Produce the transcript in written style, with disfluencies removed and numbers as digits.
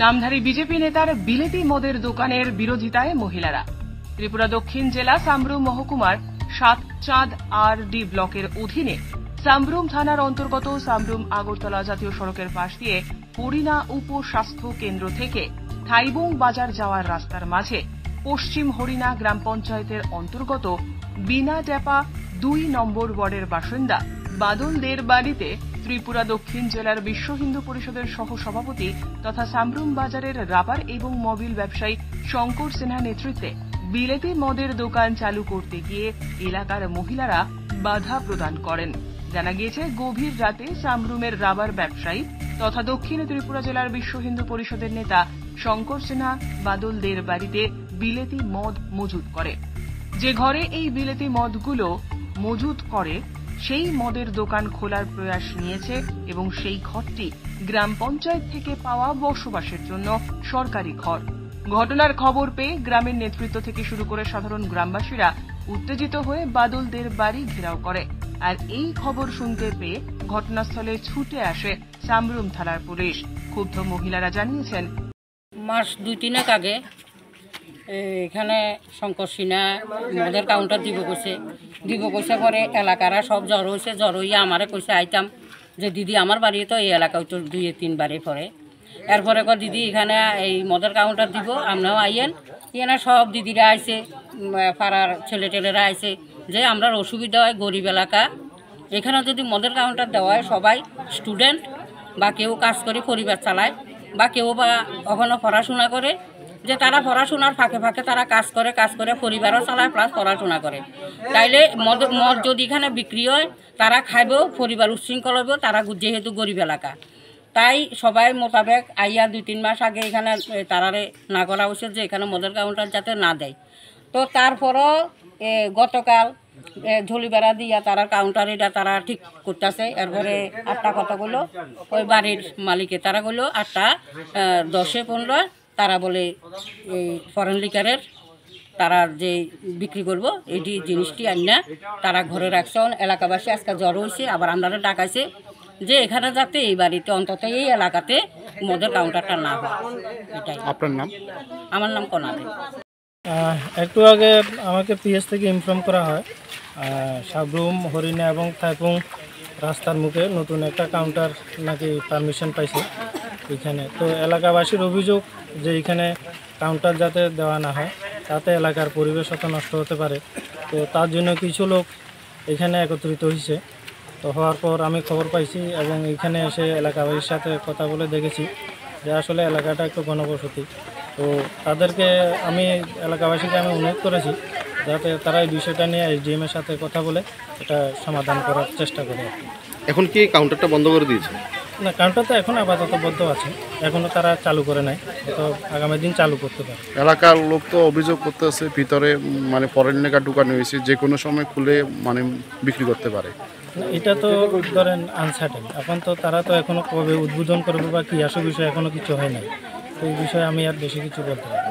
নামধারী বিজেপি নেতার বিলেতি মদের দোকানের বিরোধিতায় মহিলারা। ত্রিপুরা দক্ষিণ জেলা সামরুম মহকুমার সাতচাঁদ আর.ডি. ব্লকের অধীনে সামরুম থানার অন্তর্গত সামরুম আগরতলা জাতীয় সড়কের পাশ দিয়ে হরিণা উপস্বাস্থ্য কেন্দ্র থেকে থাইবং বাজার যাওয়ার রাস্তার মাঝে পশ্চিম হরিণা গ্রাম পঞ্চায়েতের অন্তর্গত বিনাটেপা ২ নম্বর ওয়ার্ডের বাসিন্দা বাদল দের বাড়িতে ত্রিপুরা দক্ষিণ জেলার বিশ্ব হিন্দু পরিষদের সহ সভাপতি তথা সামরুম বাজারের রাবার এবং মোবিল ব্যবসায়ী শঙ্কর সিনহা নেতৃত্বে বিলেতি মদের দোকান চালু করতে গিয়ে এলাকার মহিলারা বাধা প্রদান করেন। জানা গিয়েছে, গভীর রাতে সামরুমের রাবার ব্যবসায়ী তথা দক্ষিণ ত্রিপুরা জেলার বিশ্ব হিন্দু পরিষদের নেতা শঙ্কর সিনহা বাদল দের বাড়িতে বিলেতি মদ মজুত করে। যে ঘরে এই বিলেতি মদগুলো মজুত করে সেই মদের দোকান খোলার প্রয়াস নিয়েছে এবং সেই ঘরটি গ্রাম পঞ্চায়েত থেকে পাওয়া বসবাসের জন্য সরকারি ঘর। ঘটনার খবর পেয়ে গ্রামের নেতৃত্ব থেকে শুরু করে সাধারণ গ্রামবাসীরা উত্তেজিত হয়ে বাদলদের বাড়ি ঘেরাও করে। আর এই খবর শুনতে পেয়ে ঘটনাস্থলে ছুটে আসে সামরুম থানার পুলিশ। ক্ষুব্ধ মহিলারা জানিয়েছেন, মাস ২-৩ আগে এখানে শঙ্কর সিনহা মদের কাউন্টার দিব কইছে পরে এলাকারা সব জ্বর হইয়া আমারে কইছে আইতাম যে দিদি আমার বাড়ি তো এই এলাকায় তো ২-৩ বারে পরে এরপরে দিদি এখানে এই মদের কাউন্টার দিব, আমরাও আইয়েন। এখানে সব দিদিরা আইছে, পাড়ার ছেলেটেলেরা আইছে যে আমরা অসুবিধা হয়, গরিব এলাকা, এখানে যদি মদের কাউন্টার দেওয়া হয় সবাই স্টুডেন্ট বা কেউ কাজ করে পরিবার চালায় বা কেউ বা ওখানে পড়াশোনা করে, যে তারা পড়াশোনার ফাঁকে ফাঁকে তারা কাজ করে পরিবারও চালায় প্লাস পড়াশোনা করে। তাইলে মদ যদি এখানে বিক্রি হয় তারা খাইবেও, পরিবার উচ্ছৃঙ্খল হইব, তারা যেহেতু গরিব এলাকা। তাই সবাই মোতাবেক আইয়া ২-৩ মাস আগে এখানে তারারে না করা উচিত যে এখানে মদের কাউন্টার যাতে না দেয়। তো তারপরও গতকাল ঝুলি বেড়া দিয়া তারা কাউন্টার এটা তারা ঠিক করতেছে। এরপরে ৮টা কথা বললো ওই বাড়ির মালিকে, তারা বললো ৮টা 10-15 তারা বলে এই ফরেন লিকারের তারা যে বিক্রি করবো এটি জিনিসটি আইনা তারা ঘরে রাখছে। এলাকাবাসী আজকে জ্বর হয়েছে, আবার আমরা ডাকাইছে যে এখানে যাতে এই বাড়িতে অন্তত এই এলাকাতে মদের কাউন্টারটা না হয়। এটাই। আপনার নাম? আমার নাম কনাদে। একটু আগে আমাকে পিএস থেকে ইনফর্ম করা হয় সাবরুম হরিণা এবং থাইপুং রাস্তার মুখে নতুন একটা কাউন্টার নাকি পারমিশন পাইছে এখানে। তো এলাকাবাসীর অভিযোগ যে এখানে কাউন্টার যাতে দেওয়া না হয় তাতে এলাকার পরিবেশ অত নষ্ট হতে পারে। তো তার জন্য কিছু লোক এখানে একত্রিত হয়েছে। তো হওয়ার পর আমি খবর পাইছি এবং এখানে এসে এলাকাবাসীর সাথে কথা বলে দেখেছি যে আসলে এলাকাটা একটু ঘনবসতি। তো তাদেরকে এলাকাবাসীকে আমি অনুরোধ করেছি যাতে তারা এই বিষয়টা নিয়ে এসডিএমের সাথে কথা বলে এটা সমাধান করার চেষ্টা করে। এখন কি কাউন্টারটা বন্ধ করে দিয়েছে? না, কাউন্টার তো এখন আপাতত বদ্ধ আছে, এখনও তারা চালু করে নাই, তো আগামী দিন চালু করতে পারে। এলাকার লোক তো অভিযোগ করতেছে ভিতরে ফরেন লেখা ঢুকানো হয়েছে, যে কোনো সময় খুলে বিক্রি করতে পারে। এটা তো ধরেন আনসার্টেন, এখন তো তারা তো এখনও কবে উদ্বোধন করবে বা কী আসল বিষয় এখনও কিছু হয় নাই। তো এই বিষয়ে আমি আর বেশি কিছু বলতে পারি।